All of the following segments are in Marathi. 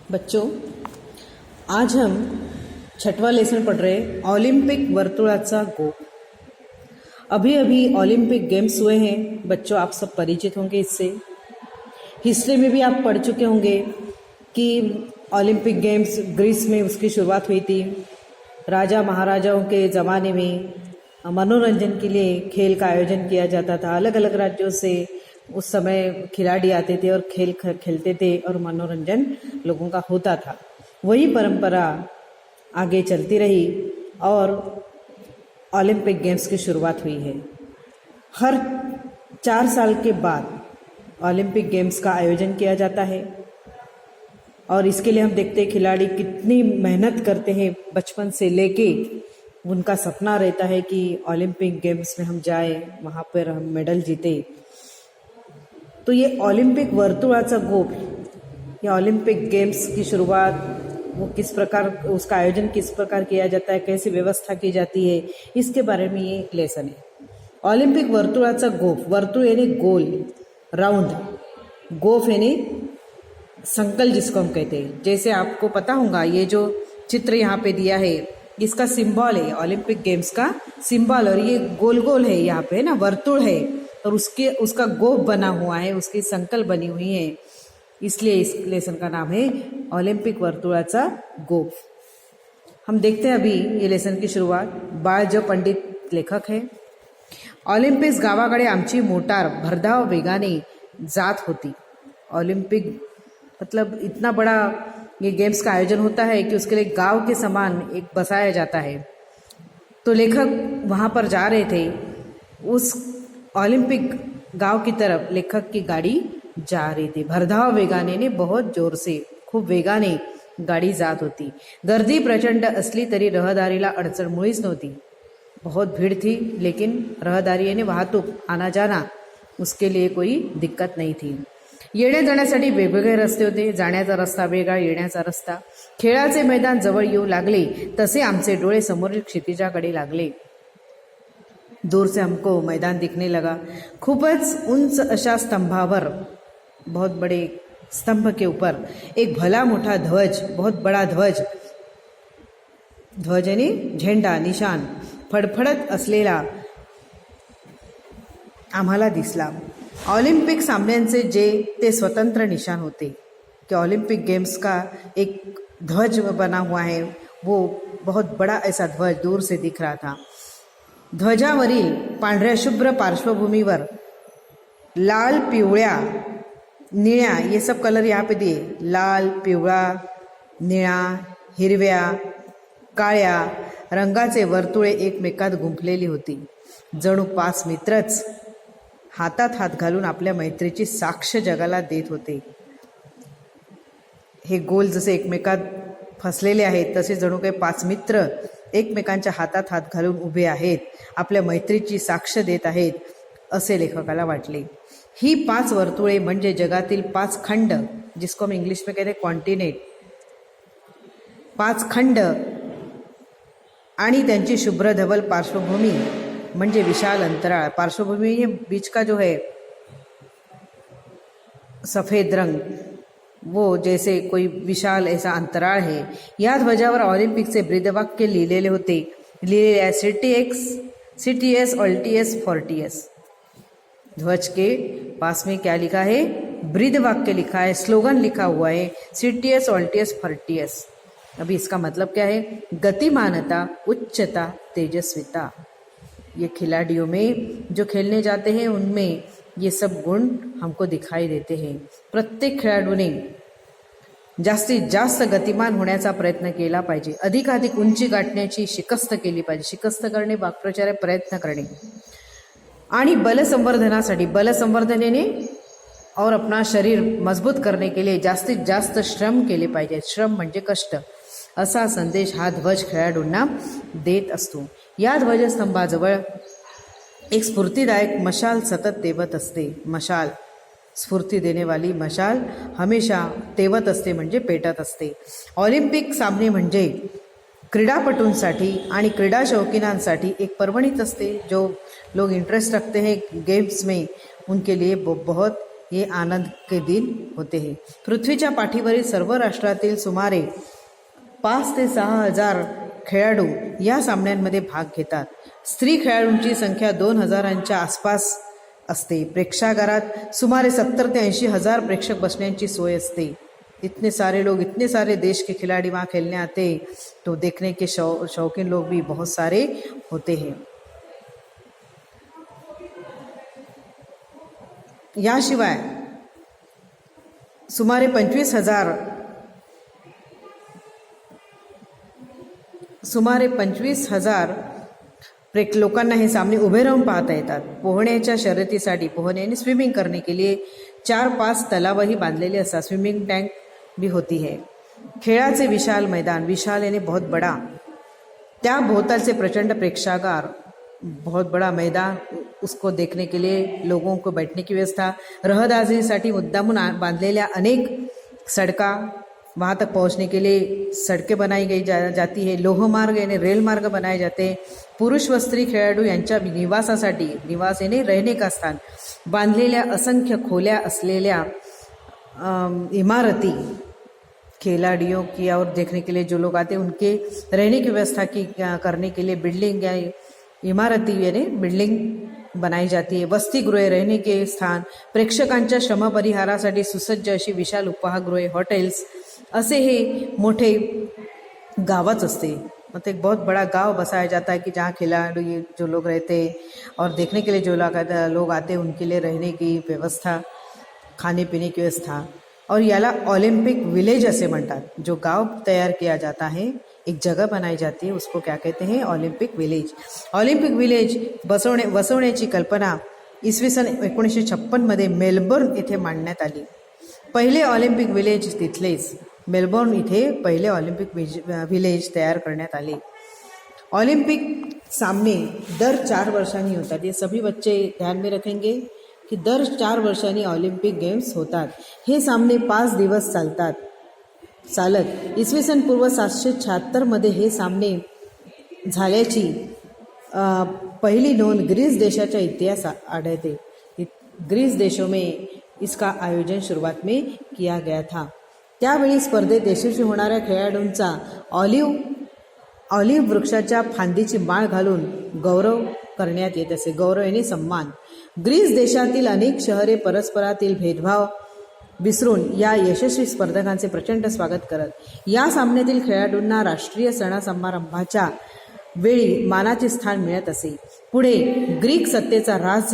बच्चों, आज हम छठवां लेसन पढ़ रहे हैं ओलंपिक वर्तुळाचा गोप। अभी अभी ओलंपिक गेम्स हुए हैं बच्चों, आप सब परिचित होंगे इससे। हिस्ट्री में भी आप पढ़ चुके होंगे कि ओलंपिक गेम्स ग्रीस में उसकी शुरुआत हुई थी। राजा महाराजाओं के ज़माने में मनोरंजन के लिए खेल का आयोजन किया जाता था। अलग अलग राज्यों से उस समय खिलाड़ी आते थे और खेल खेलते थे और मनोरंजन लोगों का होता था। वही परंपरा आगे चलती रही और ओलंपिक गेम्स की शुरुआत हुई है। हर 4 साल के बाद ओलंपिक गेम्स का आयोजन किया जाता है और इसके लिए हम देखते हैं खिलाड़ी कितनी मेहनत करते हैं। बचपन से लेके उनका सपना रहता है कि ओलंपिक गेम्स में हम जाए, वहाँ पर हम मेडल जीते। तो ये ओलंपिक वर्तुळाचा गोप, ये ओलंपिक गेम्स की शुरुआत वो किस प्रकार, उसका आयोजन किस प्रकार किया जाता है, कैसी व्यवस्था की जाती है, इसके बारे में ये एक लेसन है। ओलंपिक वर्तुळाचा गोफ, वर्तुळ यानी गोल, राउंड, गोफ यानी संकल जिसको हम कहते हैं। जैसे आपको पता होगा ये जो चित्र यहाँ पे दिया है इसका सिंबल है, ओलंपिक गेम्स का सिंबल, और ये गोल गोल है, यहाँ पे ना वर्तुळ है और उसका गोफ बना हुआ है, उसकी संकल बनी हुई है, इसलिए इस लेसन का नाम है ओलंपिक वर्तुळाचा गोफ। हम देखते हैं अभी ये लेसन की शुरुआत। बाळाजी पंडित लेखक है। ऑलिम्पिक्स गावाकडे आमची मोटार भरधाव वेगाने जात होती। ओलंपिक मतलब इतना बड़ा ये गेम्स का आयोजन होता है कि उसके लिए गांव के समान एक बसाया जाता है। तो लेखक वहाँ पर जा रहे थे, उस ओलंपिक गांव की तरफ लेखक की गाड़ी जा रही थी। भरधाव वेगाने ने बहुत जोर से, खूप वेगाने गाडी जात होती। गर्दी प्रचंड असली तरी रहदारीला अडचण मुळीच नव्हती। बहुत भीड़ थी लेकिन रहदारी यानी वाहतूक, आना जाना, उसके लिए कोई दिक्कत नहीं थी। येण्या जाण्यासाठी वेगवेगळे रस्ते होते। जाण्याचा रस्ता वेगळा, येण्याचा रस्ता। खेळाचे मैदान जवळ येऊ लागले तसे आमचे डोळे समोरील क्षितिजाकडे लागले। दूर से हमको मैदान दिखने लगा। खूबच उंच अशा स्तंभावर, बहुत बड़े स्तंभ के ऊपर एक भला मोठा ध्वज, बहुत बड़ा ध्वज, ध्वज यानी झेंडा, निशान, फडफडत असलेला आम्हाला दिसला। ऑलिम्पिक सामन्यांचे जे ते स्वतंत्र निशान होते कि ओलंपिक गेम्स का एक ध्वज बना हुआ है, वो बहुत बड़ा ऐसा ध्वज दूर से दिख रहा था। ध्वजावरील पांढऱ्या शुभ्र पार्श्वभूमीवर लाल, पिवळ्या, निळ्या, ये सब कलर यहाँ पे दिए, लाल, पिवळा, निळा, हिरव्या, काळ्या रंगाचे वर्तुळे एकमेकात गुंफलेली होती। जणू 5 मित्रच हातात हात घालून आपल्या मैत्रीची साक्ष जगाला देत होते। हे गोल जसे एकमेकात फसलेले आहेत तसे जणू काही 5 मित्र एकमेकांच्या हातात हात घालून उभे आहेत, आपल्या मैत्रीची साक्ष देत आहेत, असे लेखकाला वाटले। ही 5 वर्तुळे म्हणजे जगातील 5 खंड, जिसको हम इंग्लिश में कहते हैं कॉन्टिनेंट, 5 खंड आणि त्यांची शुभ्र धवल पार्श्वभूमी म्हणजे विशाल अंतराळ। पार्श्वभूमि ये बीच का जो है सफेद रंग, वो जैसे कोई विशाल ऐसा अंतराळ है। या ध्वजावर ऑलिम्पिकचे ब्रीदवाक्य लिहिलेले होते। लिहिलेले आहे CTS, OLTS, 40S। ध्वज के पास में क्या लिखा है? ब्रीद वाक्य लिखा है, स्लोगन लिखा हुआ है CTS, OLTS, 40S। अभी इसका मतलब क्या है? गतिमानता, उच्चता, तेजस्विता। ये खिलाड़ियों में जो खेलने जाते हैं उनमें ये सब गुण हमको दिखाई देते हैं। प्रत्येक खेळाडूने जास्तीत जास्त गतिमान होण्याचा प्रयत्न केला पाहिजे, अधिकाधिक उंची गाठण्याची शिकस्त केली पाहिजे। शिकस्त करणे, वाक्प्रचार, प्रयत्न करणे। आणि बलसंवर्धनासाठी, बलसंवर्धनेने और अपना शरीर मजबूत करने के लिए जास्तीत जास्त श्रम केले पाहिजे। श्रम म्हणजे कष्ट, असा संदेश हा ध्वज खेळाडूंना देत असतो। या ध्वजस्तंभाजवळ एक स्फूर्तिदायक मशाल सतत तेवत असते। मशाल, स्फूर्ती देने वाली मशाल हमेशा तेवत असते म्हणजे पेटत असते। ऑलिम्पिक सामने म्हणजे क्रीडापटूंसाठी आणि क्रीडा शौकीनांसाठी एक पर्वणीच असते। जो लोग इंटरेस्ट रखते हैं गेम्स में, उनके लिए बहुत ये आनंद के दिन होते हैं। पृथ्वीच्या पाठीवरील सर्व राष्ट्रातील सुमारे 5 ते 6 हजार खेळाडू या सामन्यांमध्ये भाग घेतात. स्त्री खेळाडूंची संख्या 2,000च्या आसपास असते. प्रेक्षागारात सुमारे 70 ते 80 हजार प्रेक्षक बसण्याची सोय असते. इतने सारे लोग, इतने सारे देश के खिलाड़ी वहाँ खेलने आते, तो देखने के शौकीन लोग भी बहुत सारे होते हैं. याशिवाय सुमारे 25,000 लोकांना हे सामने उभे राहून पाहता येतात. पोहण्याच्या शर्यतीसाठी पोहणे आणि स्विमिंग करने के लिए 4-5 तलावही बांधलेले असतात. स्विमिंग टँक भी होती है. खेळाचे विशाल मैदान, विशाल यानी बहुत बड़ा, त्या भोवतालचे प्रचंड प्रेक्षागार, बहुत बड़ा मैदान, उसको देखने के लिए लोगों को बैठने की व्यवस्था, रहदारीसाठी मुद्दामून बांधलेल्या अनेक सड़का, वहाँ तक पहुँचने के लिए सड़कें बनाई गई जाती है. लोहमार्ग यानी रेल मार्ग बनाए जाते. पुरुष व स्त्री खेळाडू यांच्या निवासासाठी, निवास यानी रहने का स्थान, बांधलेल्या असंख्य खोल्या असलेल्या इमारती, खिलाड़ियों की और देखने के लिए जो लोग आते हैं उनके रहने की व्यवस्था की करने के लिए बिल्डिंग या इमारती यानी बिल्डिंग बनाई जाती है. वसतिगृहे, रहने के स्थान, प्रेक्षकांच्या श्रमपरिहारासाठी सुसज्ज अशी विशाल उपहारगृहे, हॉटेल्स, असे हे मोठे गावच असते. मतलब एक बहुत बड़ा गांव बसाया जाता है कि जहाँ खिलाड़ी जो लोग रहते और देखने के लिए जो लोग आते हैं उनके लिए रहने की व्यवस्था, खाने पीने की व्यवस्था, और याला ओलंपिक विलेज असे म्हणतात. जो गांव तैयार किया जाता है, एक जगह बनाई जाती है, उसको क्या कहते हैं? Olympic village. ऑलिम्पिक विलेज वसवण्याची कल्पना इसवी सन 1956 मध्ये मेलबर्न इथे मांडण्यात आली. पहिले ऑलिम्पिक विलेज तिथलेच मेलबर्न इथे पहिले ऑलिम्पिक विलेज तयार करण्यात आले. ऑलिम्पिक सामने दर 4 वर्षांनी होतात. ये सभी बच्चे ध्यान में रखेंगे की दर 4 वर्षांनी ऑलिम्पिक गेम्स होतात. हे सामने 5 दिवस चालत इसवी सन पूर्व 776 मध्ये हे सामने झाल्याची पहिली नोंद ग्रीस देशाच्या इतिहासात आढळते. ग्रीस देशों में इसका आयोजन शुरुआत में किया गया था. त्यावेळी स्पर्धेत यशस्वी होणाऱ्या खेळाडूंचा ऑलिव्ह वृक्षाच्या फांदीची माळ घालून गौरव करण्यात येत असे. गौरव यानी सम्मान. ग्रीस देशातील अनेक शहरे परस्परातील भेदभाव विसरून या यशस्वी स्पर्धकांचे प्रचंड स्वागत करत. या सामन्यातील खेळाडूंना राष्ट्रीय सणासमारंभाच्या वेळी मानाचे स्थान मिळत असे. पुढे ग्रीक सत्तेचा ऱ्हास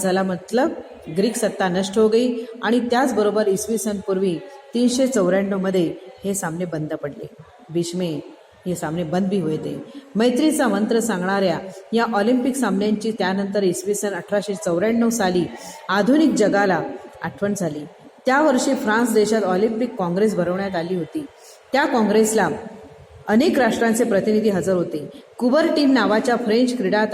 झाला मतलब ग्रीक सत्ता नष्ट हो गई आणि त्याचबरोबर इसवी सन पूर्वी 394 मध्ये हे सामने बंद पडले. बीच में हे सामने बंद भी हुए थे. मैत्रीचा मंत्र सांगणाऱ्या या ऑलिम्पिक सामन्यांची त्यानंतर इसवी सन 1894 साली आधुनिक जगाला आठवण झाली. त्या वर्षी फ्रान्स देशात ऑलिम्पिक काँग्रेस भरवण्यात आली होती. त्या काँग्रेसला अनेक राष्ट्रांचे प्रतिनिधी हजर होते. कुबर्टीन नावाच्या फ्रेंच क्रीडा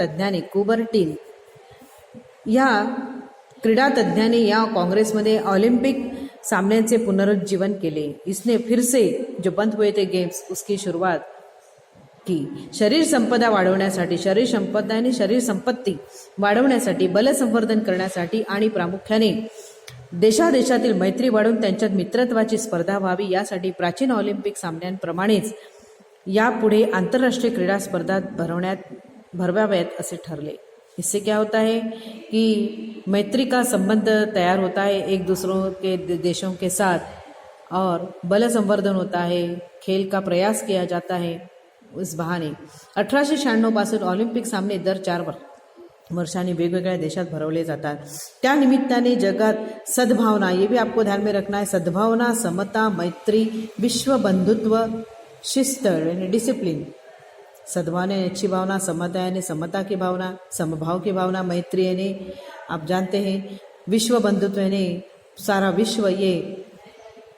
तज्ञाने या काँग्रेसमध्ये ऑलिम्पिक सामन्यांचे पुनरुज्जीवन केले. इसने फिर से जो बंद हुए थे गेम्स उसकी शुरुआत की. शरीर संपत्ती वाढवण्यासाठी, बलसंवर्धन करण्यासाठी आणि प्रामुख्याने देशादेशातील मैत्री वाढवून त्यांच्यात मित्रत्वाची स्पर्धा व्हावी यासाठी प्राचीन ऑलिम्पिक सामन्यांप्रमाणेच यापुढे आंतरराष्ट्रीय क्रीडा स्पर्धा भरवाव्यात असे ठरले. इससे क्या होता है कि मैत्री का संबंध तैयार होता है एक दूसरों के देशों के साथ, और बल संवर्धन होता है, खेल का प्रयास किया जाता है. इस बहाने 1896 पासून ऑलिम्पिक सामने दर 4 वर्षांनी वेगवेगळ्या देशात भरवले जातात. त्या निमित्ताने जगात सद्भावना, ये भी आपको ध्यान में रखना है, सद्भावना, समता, मैत्री, विश्व बंधुत्व, शिस्त यानी डिसिप्लिन, सद्भावना यानी अच्छी भावना, समता यानी समता की भावना, समभाव की भावना, मैत्री यानी आप जानते हैं, विश्व बंधुत्व यानी सारा विश्व ये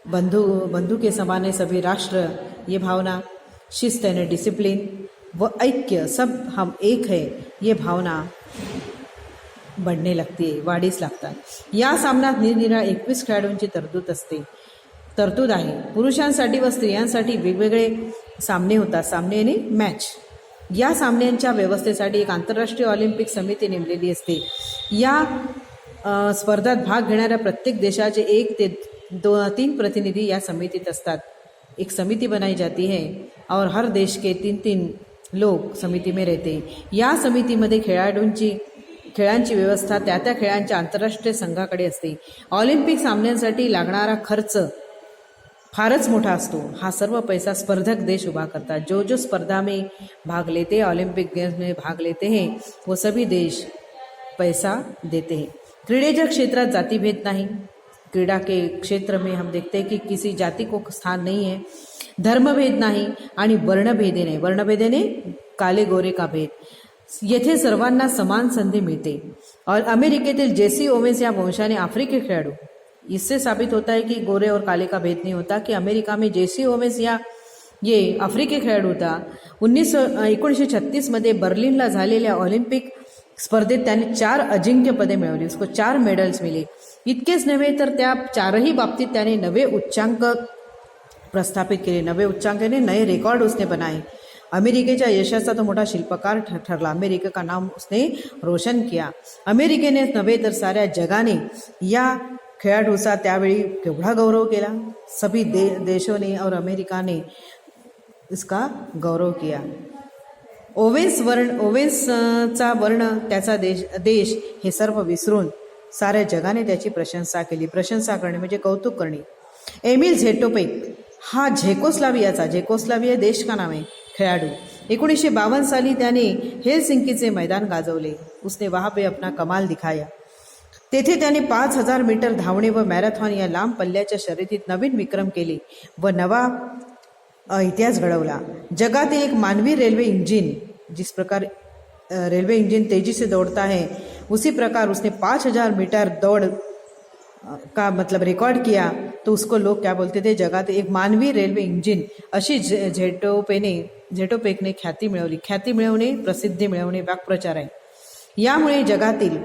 बंधु के समान है, सभी राष्ट्र ये भावना, शिस्त यानी डिसिप्लिन, व ऐक्य, सब हम एक है ये भावना बढ़ने लगती है, वाढीस लागतात. या सामन्यात निरनिराळ्या 21 खेळाडूंची तरतूद आहे. पुरुषांसाठी व स्त्रियांसाठी वेगवेगळे सामने होतात. सामने यानी मॅच. या सामन्यांच्या व्यवस्थेसाठी एक आंतरराष्ट्रीय ऑलिम्पिक समिती नेमलेली असते. या स्पर्धात भाग घेणाऱ्या प्रत्येक देशाचे 1 ते 3 प्रतिनिधी या समितीत असतात. एक समिति बनाई जाती है और हर देश के 3-3 लोग समिति में रहते. या समितीमध्ये खेळांची व्यवस्था त्या खेळांच्या आंतरराष्ट्रीय संघाकडे असते. ऑलिम्पिक सामन्यांसाठी लागणारा खर्च फारच मोठा असतो. हा सर्व पैसा स्पर्धक देश उभा करतात. जो स्पर्धा में भाग लेते, ओलंपिक गेम्स में भाग लेते हैं, वो सभी देश पैसा देते हैं. क्रीडेच्या क्षेत्रात जातिभेद नहीं. क्रीडा के क्षेत्र में हम देखते हैं कि किसी जाति को स्थान नहीं है, धर्मभेद नाही आणि वर्णभेदे नाही. वर्णभेदेने काले गोरे का भेद. येथे सर्वांना समान संधी मिळते. और अमेरिकेतील जेसी ओवेन्स या वंशाने आफ्रिकी खेळाडू, इससे साबित होता है कि गोरे और काले का भेद नहीं होता. कि अमेरिका में जेसी ओवेन्स या ये आफ्रिकी खेळाडू होता. 1936 मध्ये बर्लिनला झालेल्या ऑलिम्पिक स्पर्धेत त्याने 4 अजिंक्यपदे मिळवली. उसको 4 मेडल्स मिले. इतकेच नव्हे तर त्या 4ही बाबतीत त्याने नवे उच्चांक प्रस्थापित केले. नवे उच्चांकाने नए रिकॉर्ड उसने बनाए. अमेरिकेच्या यशाचा तो मोठा शिल्पकार ठरला. अमेरिका का नाम उसने रोशन किया. अमेरिकेने नव्हे तर साऱ्या जगाने या खेळाडूचा त्यावेळी केवढा गौरव केला. सभी देशों ने और अमेरिका ने इसका गौरव किया. ओवेन्सचा वर्ण, त्याचा देश हे सर्व विसरून साऱ्या जगाने त्याची प्रशंसा केली. प्रशंसा करणे म्हणजे कौतुक करणे. एमिल झेटोपेक हा झेकोस्लाविया देश का नाम है खेळाडू. 1952 साली त्याने हेलसिंकीचे मैदान गाजवले. उसने वहां पे अपना कमाल दिखाया. तेथे त्याने 5000 मीटर धावणे व मॅरेथॉन या लांब पल्ल्याच्या शर्यतीत नवीन विक्रम केले व नवा इतिहास घडवला. जगातील एक मानवी रेल्वे इंजिन, जिस प्रकार रेलवे इंजन तेजी से दौड़ता है, उसी प्रकार उसने 5000 मीटर दौड़ का मतलब रिकॉर्ड किया. तो उसको लोग क्या बोलते थे, जगात एक मानवी रेल्वे इंजिन अशी झेटोपेकने ख्याती मिळवली. ख्याती मिळवणे, प्रसिद्धी मिळवणे, वाक्प्रचार आहे. यामुळे जगातील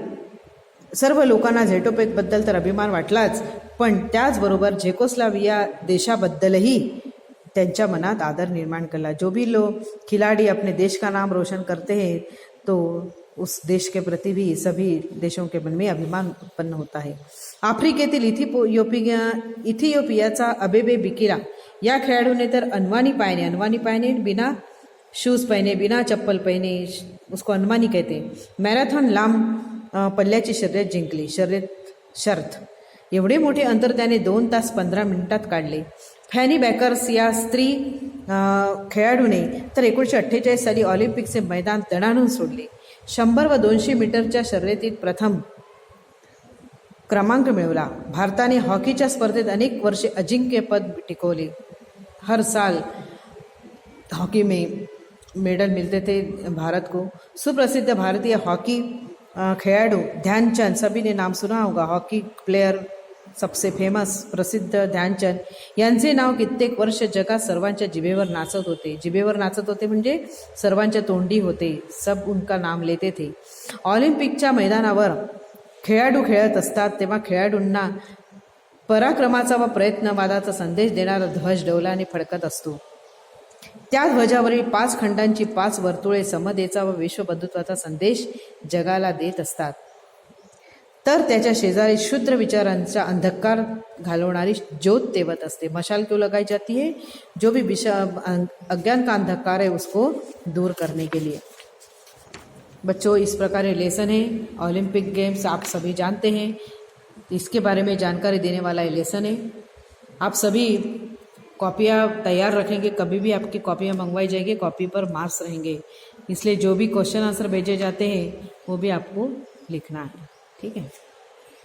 सर्व लोकांना झेटोपेकबद्दल तर अभिमान वाटलाच, पण त्याचबरोबर झेकोस्लाविया देशाबद्दलही त्यांच्या मनात आदर निर्माण केला. जो भी लोग खिलाड़ी अपने देश का नाम रोशन करते हैं तो उस देश के प्रति भी सभी देशों के मन में अभिमान उत्पन्न होता है. आफ्रिकेतील इथियोपियाचा अबेबे बिकिरा या खेळाडूने तर अनवानी पायाने बिना शूज पहने, बिना चप्पल पहने, उसको अनवानी कहते, मॅरेथॉन लांब पल्ल्याची शर्यत जिंकली. शर्त एवढे मोठे अंतर त्याने 2 तास 15 मिनिटात काढले. फॅनी बॅकर्स या स्त्री खेळाडूने तर 1948 साली ऑलिम्पिकचे मैदान दणाणून सोडले. 100 व 200 मीटरच्या शर्यतीत प्रथम क्रमांक मिळवला. भारताने हॉकीच्या स्पर्धेत अनेक वर्षे अजिंक्यपद टिकवले. हर साल हॉकी में मेडल मिलते थे भारत को. सुप्रसिद्ध भारतीय हॉकी खिलाड़ी ध्यानचंद, सभी ने नाम सुना होगा. हॉकी प्लेयर सबसे फेमस प्रसिद्ध ध्यानचंद यांचे नाव कित्येक वर्ष जगात सर्वांच्या जिभेवर नाचत होते म्हणजे सर्वांच्या तोंडी होते. सब उनका नाम लेते थे. ऑलिम्पिकच्या मैदानावर खेळाडू खेळत असतात तेव्हा खेळाडूंना पराक्रमाचा व प्रयत्नवादाचा संदेश देणारा ध्वज डौलाने फडकत असतो. त्या ध्वजावरील 5 खंडांची 5 वर्तुळे समतेचा व विश्वबंधुत्वाचा संदेश जगाला देत असतात. तर त्याच्या शेजारी शूद्र विचारांचा अंधकार घालवणारी ज्योत तेवत असते. मशाल क्यों लगाई जाती है? जो भी अज्ञान का अंधकार है उसको दूर करने के लिए. बच्चों, इस प्रकार लेसन है. ओलंपिक गेम्स आप सभी जानते हैं, इसके बारे में जानकारी देने वाला ये लेसन है. आप सभी कॉपियाँ तैयार रखेंगे. कभी भी आपकी कॉपियाँ मंगवाई जाएंगी, कॉपी पर मार्क्स रहेंगे. इसलिए जो भी क्वेश्चन आंसर भेजे जाते हैं वो भी आपको लिखना है. ठीक है.